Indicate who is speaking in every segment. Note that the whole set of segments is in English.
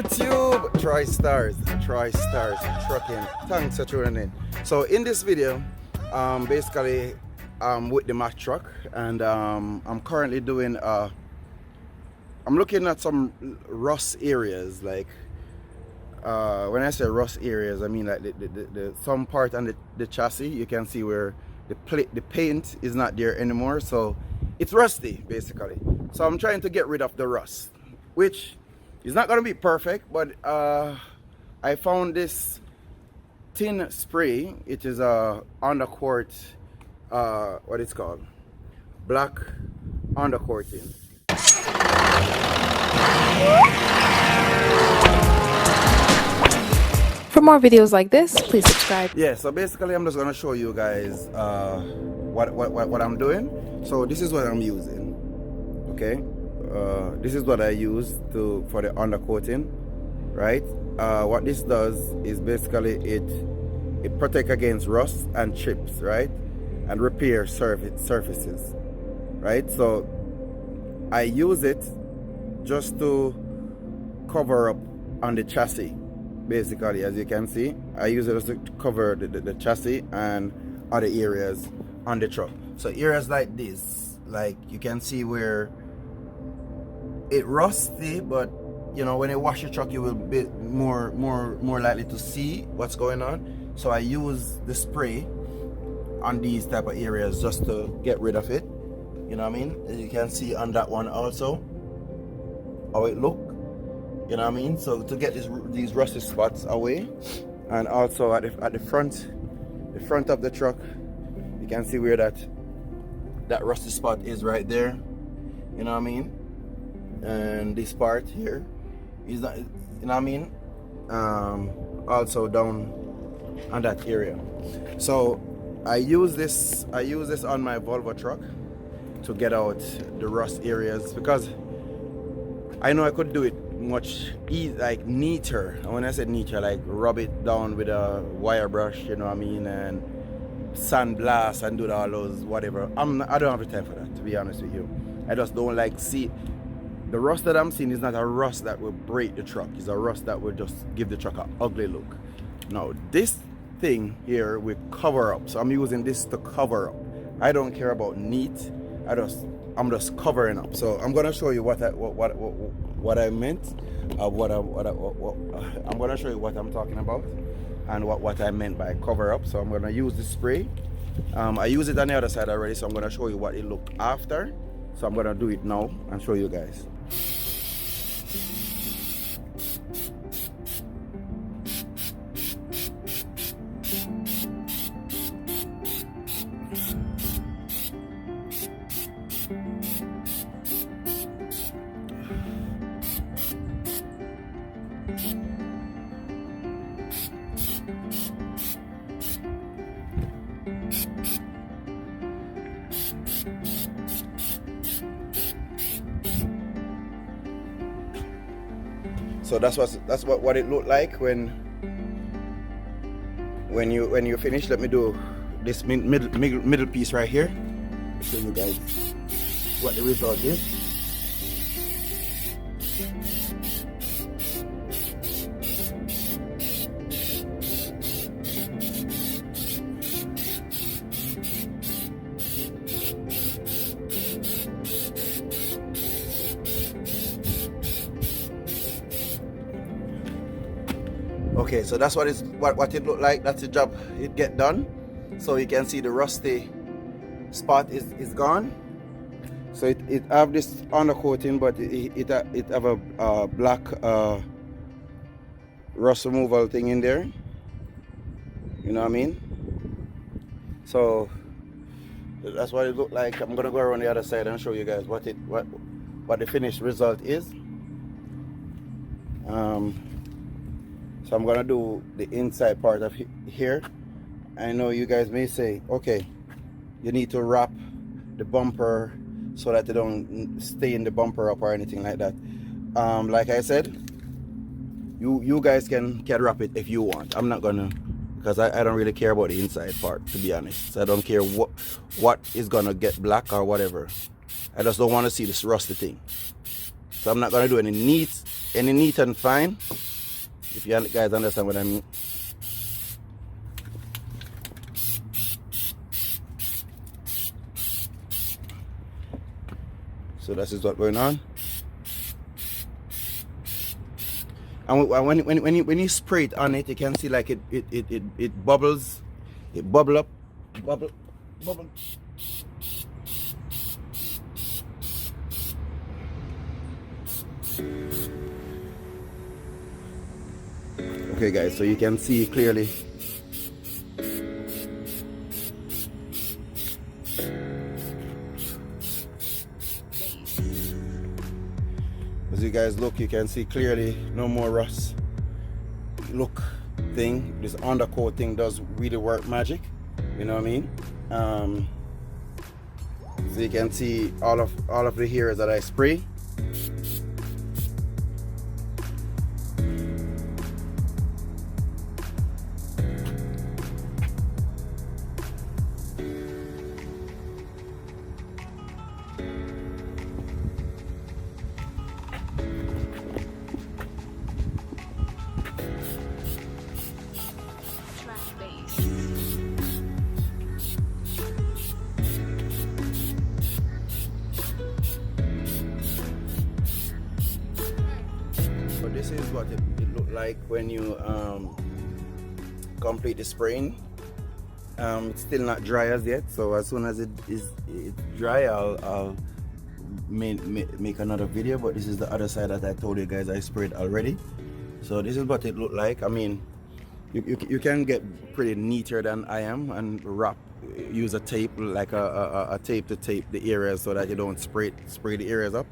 Speaker 1: YouTube, Troystarz trucking. Thanks for tuning in. So in this video, basically with the Mack truck, and I'm currently doing I'm looking at some rust areas. Like when I say rust areas, I mean like the some part on the chassis. You can see where the paint is not there anymore, so it's rusty basically. So I'm trying to get rid of the rust, which is not going to be perfect, but I found this thin spray. It is a undercoat, what it's called, Black Undercoating.
Speaker 2: For more videos like this, please subscribe.
Speaker 1: Yeah, so basically I'm just going to show you guys what I'm doing. So this is what I'm using, okay? This is what I use for the undercoating, right? What this does is basically it protects against rust and chips, right? And repair surfaces, right? So I use it just to cover up on the chassis, basically. As you can see, I use it just to cover the chassis and other areas on the truck. So areas like this, like you can see where it rusty, but you know, when you wash your truck you will be more likely to see what's going on. So I use the spray on these type of areas just to get rid of it, you know what I mean? As you can see on that one also how it look, you know what I mean? So to get these rusty spots away. And also at the front of the truck, you can see where that rusty spot is right there, you know what I mean? And this part here is not, you know what I mean, also down on that area. So I use this on my Volvo truck to get out the rust areas, because I know I could do it much like neater. And when I said neater, like rub it down with a wire brush, you know what I mean, and sandblast and do all those whatever. I don't have the time for that, to be honest with you. I just don't like see. The rust that I'm seeing is not a rust that will break the truck. It's a rust that will just give the truck an ugly look. Now this thing here will cover up. So I'm using this to cover up. I don't care about neat. I'm just covering up. So I'm gonna show you what I meant. I'm gonna show you what I'm talking about and what I meant by cover up. So I'm gonna use the spray. I use it on the other side already, so I'm gonna show you what it looked after. So I'm gonna do it now and show you guys. So that's what it looked like when you finish. Let me do this middle piece right here. Show you guys what the result is. Okay, so that's what it looked like. That's the job it get done. So you can see the rusty spot is gone. So it have this undercoating, but it have a black rust removal thing in there. You know what I mean? So that's what it looked like. I'm gonna go around the other side and show you guys what the finished result is. So I'm gonna do the inside part of here. I know you guys may say, okay, you need to wrap the bumper so that they don't stay in the bumper up or anything like that. Like I said, you guys can wrap it if you want. I'm not gonna, because I don't really care about the inside part, to be honest. So I don't care what is gonna get black or whatever. I just don't want to see this rusty thing. So I'm not gonna do any neat any neat and fine, if you guys understand what I mean. So that is what's going on. And when you spray it on it, you can see like it bubbles, it bubble up, bubble. Okay guys, so you can see clearly. As you guys look, you can see clearly no more rust. Look thing, this undercoat thing does really work magic, you know what I mean? So you can see all of the hairs that I spray. This is what it looked like when you complete the spraying. It's still not dry as yet, so as soon as it's dry, I'll make another video. But this is the other side that I told you guys I sprayed already. So this is what it looked like. I mean, you can get pretty neater than I am and use a tape, like a tape to tape the areas so that you don't spray the areas up.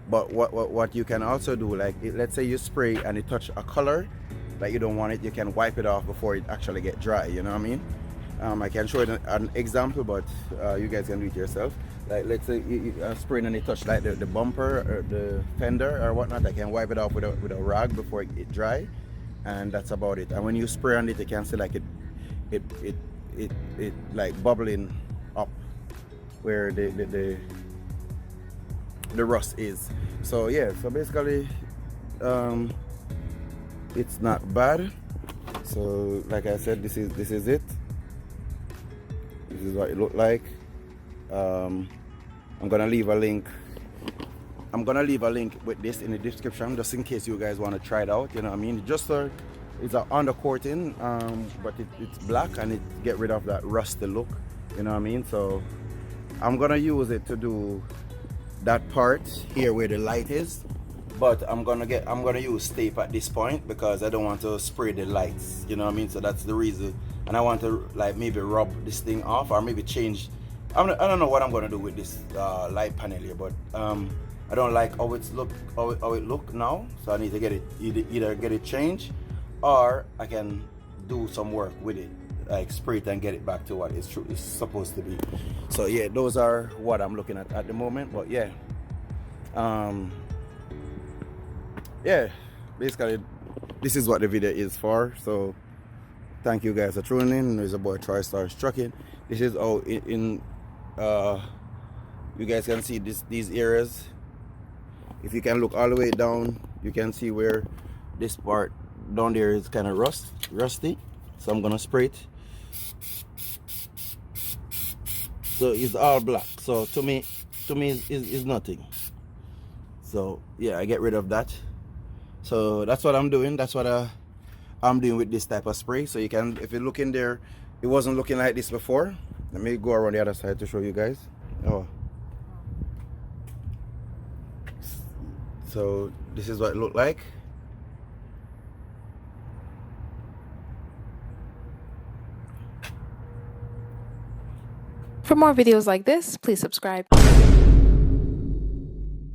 Speaker 1: But what you can also do, like let's say you spray and you touch a color like you don't want it, you can wipe it off before it actually get dry, you know what I mean? I can show you an example, but you guys can do it yourself. Like let's say you spray and you touch like the bumper or the fender or whatnot, I can wipe it off with a rag before it dry, and that's about it. And when you spray on it, you can see like it like bubbling up where the rust is. So yeah, so basically it's not bad. So like I said, this is it. This is what it looked like. I'm gonna leave a link with this in the description, just in case you guys want to try it out, you know what I mean? It's an undercoating, but it's black and it get rid of that rusty look, you know what I mean? So I'm gonna use it to do that part here where the light is, but I'm gonna use tape at this point because I don't want to spray the lights, you know what I mean? So that's the reason. And I want to like maybe rub this thing off or maybe change. I don't know what I'm gonna do with this light panel here, but I don't like how it look now, so I need to get it either get it changed or I can do some work with it, like spray it and get it back to what it's supposed to be. So yeah, those are what I'm looking at the moment. But yeah, yeah, basically this is what the video is for. So thank you guys for tuning in. There's a boy Troystarz Trucking. This is how you guys can see these areas. If you can look all the way down, you can see where this part down there is kind of rusty. So I'm gonna spray it. So it's all black. So to me is nothing. So yeah, I get rid of that. So that's what I'm doing. That's what I'm doing with this type of spray. So you can, if you look in there, it wasn't looking like this before. Let me go around the other side to show you guys. Oh. So this is what it looked like.
Speaker 2: For more videos like this, please subscribe.